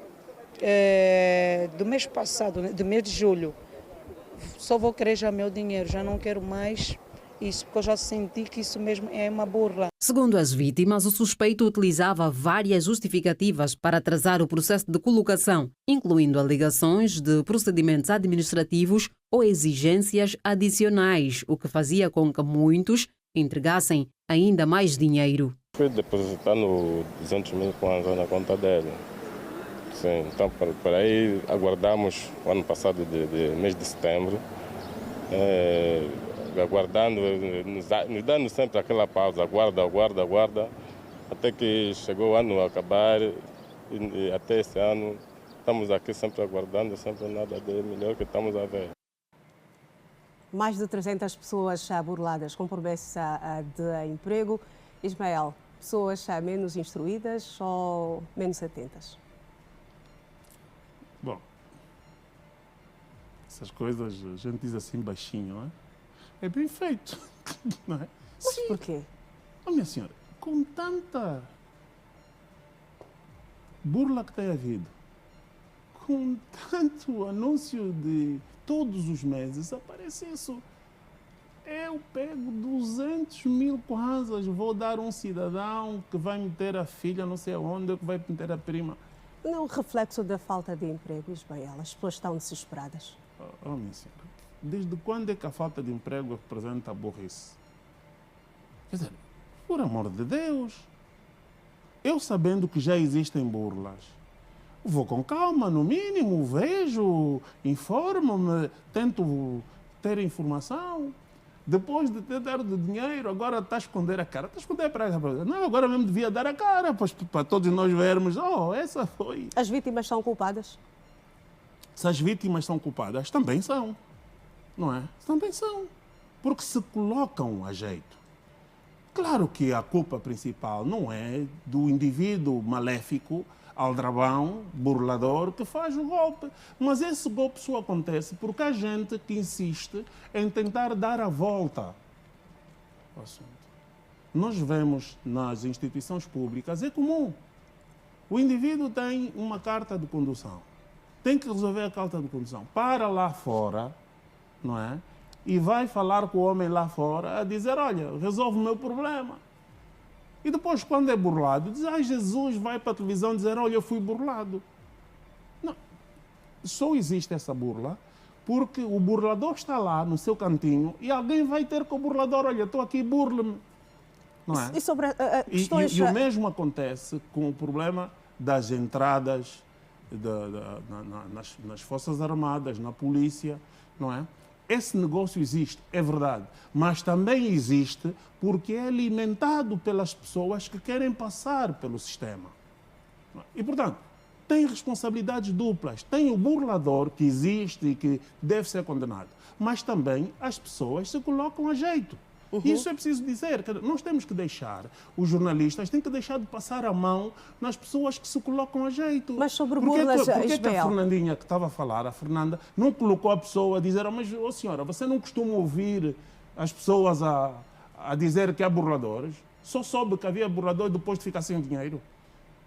do mês passado, né, do mês de julho. Só vou querer já meu dinheiro, já não quero mais isso, porque eu já senti que isso mesmo é uma burla.
Segundo as vítimas, o suspeito utilizava várias justificativas para atrasar o processo de colocação, incluindo alegações de procedimentos administrativos ou exigências adicionais, o que fazia com que muitos entregassem ainda mais dinheiro.
Fui depositando 200 mil kwanza na conta dele. Sim, então, por aí aguardamos o ano passado, de mês de setembro, aguardando, nos dando sempre aquela pausa, aguarda, até que chegou o ano a acabar e até esse ano estamos aqui sempre aguardando, sempre nada de melhor que estamos a ver.
Mais de 300 pessoas burladas com promessa de emprego. Ismael, pessoas menos instruídas ou menos atentas?
Bom, essas coisas a gente diz assim baixinho, não é? É bem feito, não é?
Mas porquê?
Oh, minha senhora, com tanta burla que tem havido, com tanto anúncio de todos os meses, aparece isso. Eu pego 200 mil kwanzas, vou dar um cidadão que vai meter a filha não sei aonde, que vai meter a prima.
Não é um reflexo da falta de emprego, Ismael? As pessoas estão desesperadas.
Oh, minha senhora, desde quando é que a falta de emprego representa a burrice? Quer dizer, por amor de Deus, eu sabendo que já existem burlas, vou com calma, no mínimo, vejo, informo-me, tento ter informação. Depois de ter dado dinheiro, agora está a esconder a cara. Está a esconder para não, agora mesmo devia dar a cara, pois, para todos nós vermos. Oh, essa foi.
As vítimas são culpadas?
Se as vítimas são culpadas, também são. Não é? Também são. Porque se colocam a jeito. Claro que a culpa principal não é do indivíduo maléfico, aldrabão, burlador, que faz o golpe. Mas esse golpe só acontece porque há gente que insiste em tentar dar a volta ao assunto. Nós vemos nas instituições públicas, é comum. O indivíduo tem uma carta de condução. Tem que resolver a carta de condução. Para lá fora, não é? E vai falar com o homem lá fora a dizer, olha, resolve o meu problema. E depois, quando é burlado, diz, Jesus, vai para a televisão dizer, olha, eu fui burlado. Não, só existe essa burla porque o burlador está lá no seu cantinho e alguém vai ter com o burlador, olha, estou aqui, burle-me. Não é?
E sobre questões...
E o mesmo acontece com o problema das entradas nas Forças Armadas, na polícia, não é? Esse negócio existe, é verdade, mas também existe porque é alimentado pelas pessoas que querem passar pelo sistema. E, portanto, tem responsabilidades duplas. Tem o burlador que existe e que deve ser condenado, mas também as pessoas se colocam a jeito. Isso é preciso dizer. Nós temos que deixar, os jornalistas têm que deixar de passar a mão nas pessoas que se colocam a jeito.
Mas sobre burlas,
Porque que a Fernandinha que estava a falar, a Fernanda, não colocou a pessoa a dizer, mas, senhora, você não costuma ouvir as pessoas a dizer que há burladores? Só soube que havia burlador depois de ficar sem dinheiro?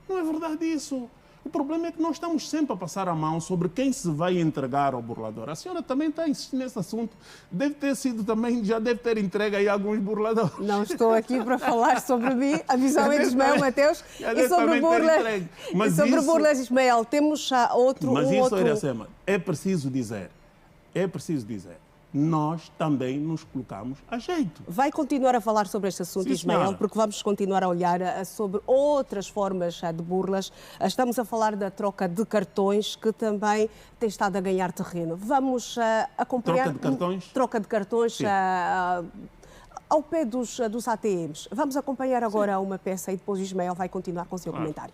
Não é verdade isso. O problema é que nós estamos sempre a passar a mão sobre quem se vai entregar ao burlador. A senhora também está a insistir nesse assunto. Deve ter sido também, já deve ter entregue aí alguns burladores.
Não estou aqui para falar sobre mim, a visão é de Ismael Mateus e sobre burlas, Ismael. Temos outro...
Mas isso, Iracema, é preciso dizer, nós também nos colocamos a jeito.
Vai continuar a falar sobre este assunto, sim, Ismael, senhora, porque vamos continuar a olhar sobre outras formas de burlas. Estamos a falar da troca de cartões, que também tem estado a ganhar terreno. Vamos acompanhar...
Troca de cartões?
Troca de cartões ao pé dos ATMs. Vamos acompanhar agora uma peça e depois o Ismael vai continuar com o seu comentário.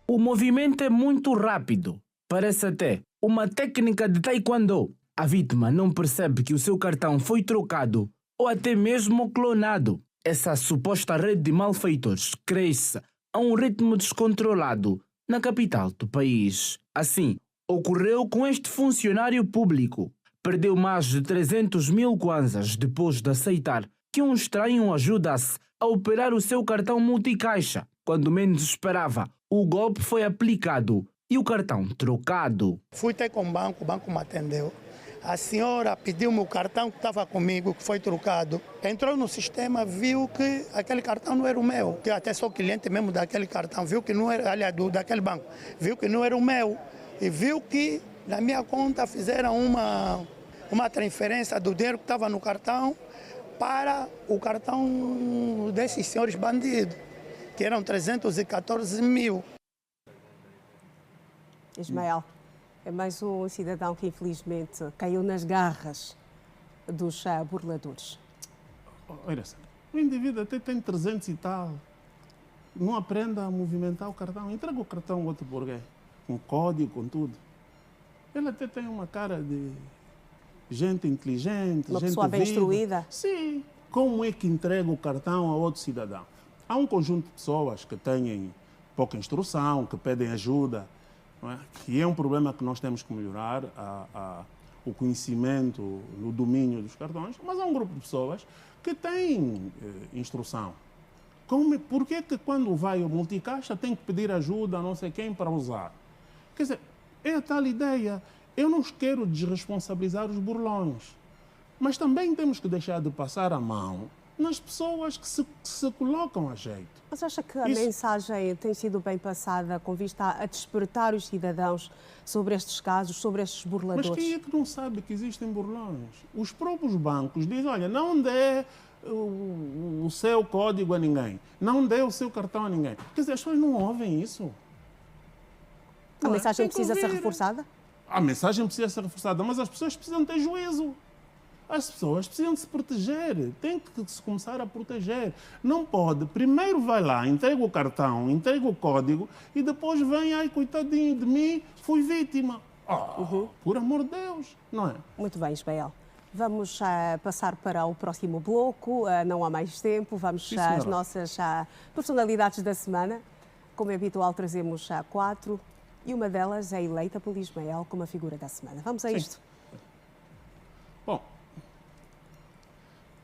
O movimento é muito rápido. Parece até uma técnica de taekwondo. A vítima não percebe que o seu cartão foi trocado ou até mesmo clonado. Essa suposta rede de malfeitores cresce a um ritmo descontrolado na capital do país. Assim, ocorreu com este funcionário público. Perdeu mais de 300 mil kwanzas depois de aceitar que um estranho o ajudasse a operar o seu cartão multicaixa. Quando menos esperava, o golpe foi aplicado e o cartão trocado.
Fui até com o banco me atendeu. A senhora pediu-me o cartão que estava comigo, que foi trocado. Entrou no sistema, viu que aquele cartão não era o meu. Que até sou cliente mesmo daquele cartão, viu que não era, aliás, daquele banco. Viu que não era o meu. E viu que na minha conta fizeram uma transferência do dinheiro que estava no cartão para o cartão desses senhores bandidos, que eram 314 mil.
Ismael, é mais um cidadão que infelizmente caiu nas garras dos burladores.
Olha só, o indivíduo até tem 300 e tal, não aprende a movimentar o cartão, entrega o cartão ao outro burguês, com código, com tudo. Ele até tem uma cara de gente inteligente,
uma
gente
pessoa bem
viva.
instruída.
Sim, como é que entrega o cartão a outro cidadão? Há um conjunto de pessoas que têm pouca instrução, que pedem ajuda, que é um problema que nós temos que melhorar, o conhecimento no domínio dos cartões, mas há um grupo de pessoas que têm instrução. Por que quando vai ao multicaixa tem que pedir ajuda a não sei quem para usar? Quer dizer, é a tal ideia. Eu não quero desresponsabilizar os burlões, mas também temos que deixar de passar a mão nas pessoas que se colocam a jeito.
Mas acha que a mensagem tem sido bem passada com vista a despertar os cidadãos sobre estes casos, sobre estes burladores?
Mas quem é que não sabe que existem burlões? Os próprios bancos dizem, olha, não dê o seu código a ninguém, não dê o seu cartão a ninguém. Quer dizer, as pessoas não ouvem isso.
A mensagem precisa ser reforçada?
A mensagem precisa ser reforçada, mas as pessoas precisam ter juízo. As pessoas precisam de se proteger, tem que se começar a proteger. Não pode, primeiro vai lá, entrega o cartão, entrega o código e depois vem, ai, coitadinho de mim, fui vítima. Por amor de Deus, não é?
Muito bem, Ismael. Vamos passar para o próximo bloco, não há mais tempo, vamos às nossas personalidades da semana. Como é habitual, trazemos 4 e uma delas é eleita por Ismael como a figura da semana. Vamos a isto.
Bom,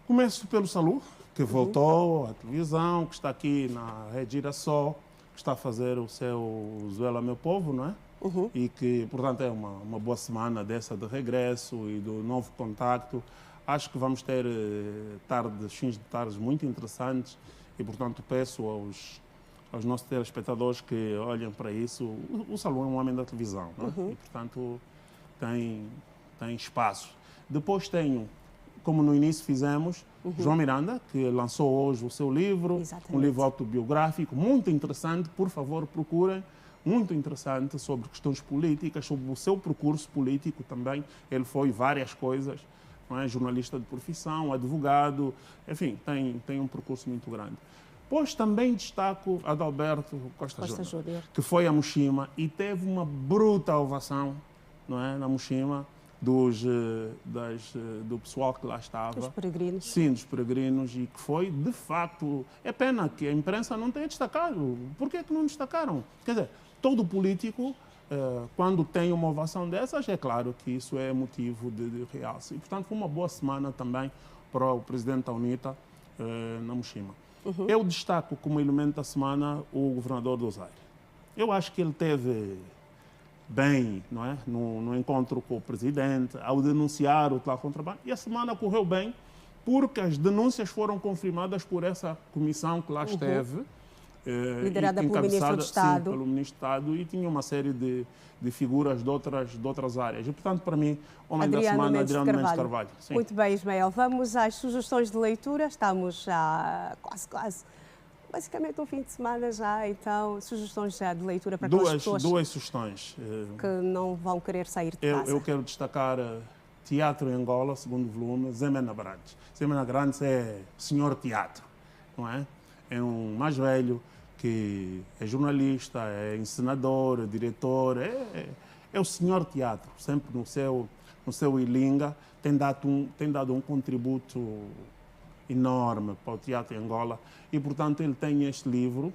começo pelo Salou, que voltou à televisão, que está aqui na Rede Girassol, que está a fazer o seu Zuela Meu Povo, não é? E que, portanto, é uma boa semana dessa de regresso e do novo contacto. Acho que vamos ter fins de tardes muito interessantes e, portanto, peço aos nossos telespectadores que olhem para isso. O Salou é um homem da televisão, não é? E, portanto, tem espaço. Depois tenho, como no início fizemos, João Miranda, que lançou hoje o seu livro, um livro autobiográfico muito interessante. Por favor, procurem. Muito interessante sobre questões políticas, sobre o seu percurso político também. Ele foi várias coisas, não é? Jornalista de profissão, advogado, enfim, tem um percurso muito grande. Pois também destaco Adalberto Costa Júnior, que foi a Muxima e teve uma bruta ovação, não é? Na Muxima, do pessoal que lá estava.
Dos peregrinos.
Sim, dos peregrinos, e que foi, de facto, é pena que a imprensa não tenha destacado. Por que não destacaram? Quer dizer, todo político, quando tem uma ovação dessas, é claro que isso é motivo de realce. E, portanto, foi uma boa semana também para o presidente da UNITA na Muxima. Eu destaco como elemento da semana o governador do Zaire. Eu acho que ele teve bem, não é? No encontro com o presidente, ao denunciar o tal contrabando. E a semana correu bem, porque as denúncias foram confirmadas por essa comissão que lá esteve,
liderada pelo Ministro do Estado.
Sim, pelo Ministro do Estado, e tinha uma série de figuras de outras áreas. E, portanto, para mim, homem da semana, Adriano Mendes Carvalho. Sim.
Muito bem, Ismael. Vamos às sugestões de leitura. Estamos já quase, basicamente um fim de semana já, então, sugestões já de leitura para aquelas pessoas
duas sugestões
que não vão querer sair de casa.
Eu quero destacar Teatro em Angola, segundo volume, Zemena Brandes. Zemena Brandes é senhor teatro, não é? É um mais velho que é jornalista, é encenador, é diretor, é o senhor teatro, sempre no seu Ilinga, tem dado um contributo enorme para o teatro em Angola e, portanto, ele tem este livro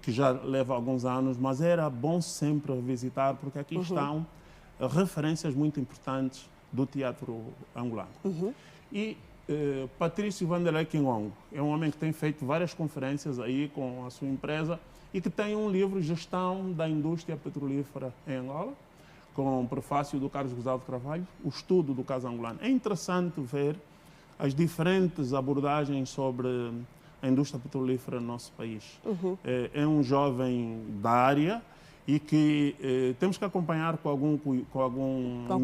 que já leva alguns anos, mas era bom sempre visitar, porque aqui estão referências muito importantes do teatro angolano. E Patrício Vanderlei Kingongo é um homem que tem feito várias conferências aí com a sua empresa e que tem um livro, Gestão da Indústria Petrolífera em Angola, com o prefácio do Carlos Gozado de Carvalho, o estudo do caso angolano. É interessante ver as diferentes abordagens sobre a indústria petrolífera no nosso país. É um jovem da área e que temos que acompanhar com algum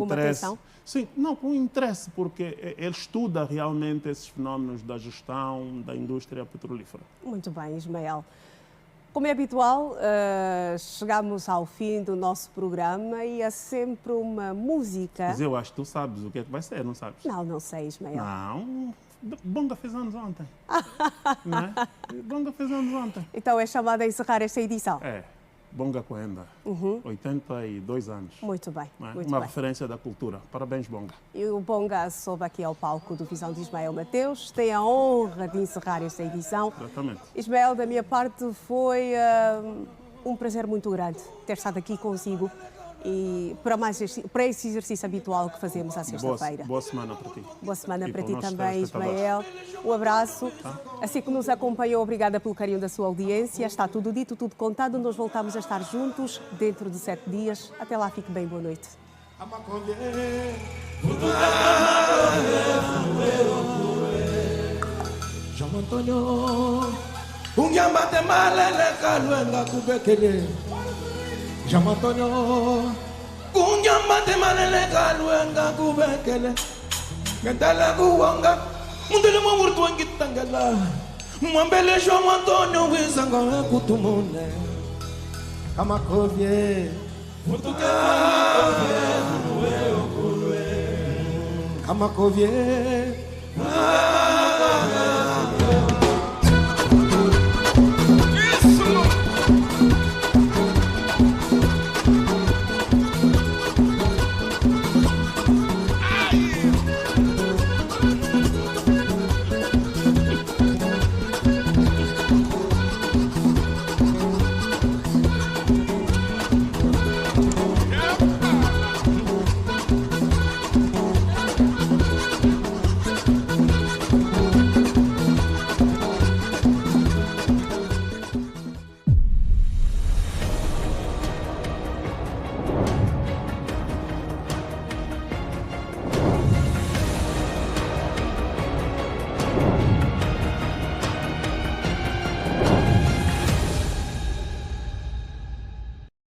interesse.
Atenção?
Sim, não, com interesse, porque ele estuda realmente esses fenómenos da gestão da indústria petrolífera.
Muito bem, Ismael. Como é habitual, chegamos ao fim do nosso programa e é sempre uma música.
Mas eu acho que tu sabes o que é que vai ser, não sabes?
Não sei, Ismael.
Não, Bonga fez anos ontem. Não é? Bonga fez anos ontem.
Então é chamada a encerrar esta edição.
É. Bonga Coenda, 82 anos.
Muito bem.
Uma referência da cultura. Parabéns, Bonga.
E o Bonga soube aqui ao palco do Visão de Ismael Mateus. Tem a honra de encerrar esta edição.
Exatamente.
Ismael, da minha parte, foi um prazer muito grande ter estado aqui consigo e para esse exercício habitual que fazemos à sexta-feira.
Boa semana para ti.
Boa semana para ti também, Ismael. Um abraço. Assim que nos acompanhou, obrigada pelo carinho da sua audiência. Está tudo dito, tudo contado. Nós voltamos a estar juntos dentro de 7 dias. Até lá, fique bem. Boa noite.
Jamatonyo kunyambate malele kaluenga kubekele ngentala kuwanga mundele mwurtu wangitangala mwambele shwa mwantonyo wizanga kutumone kama kovye mutuka kama kovye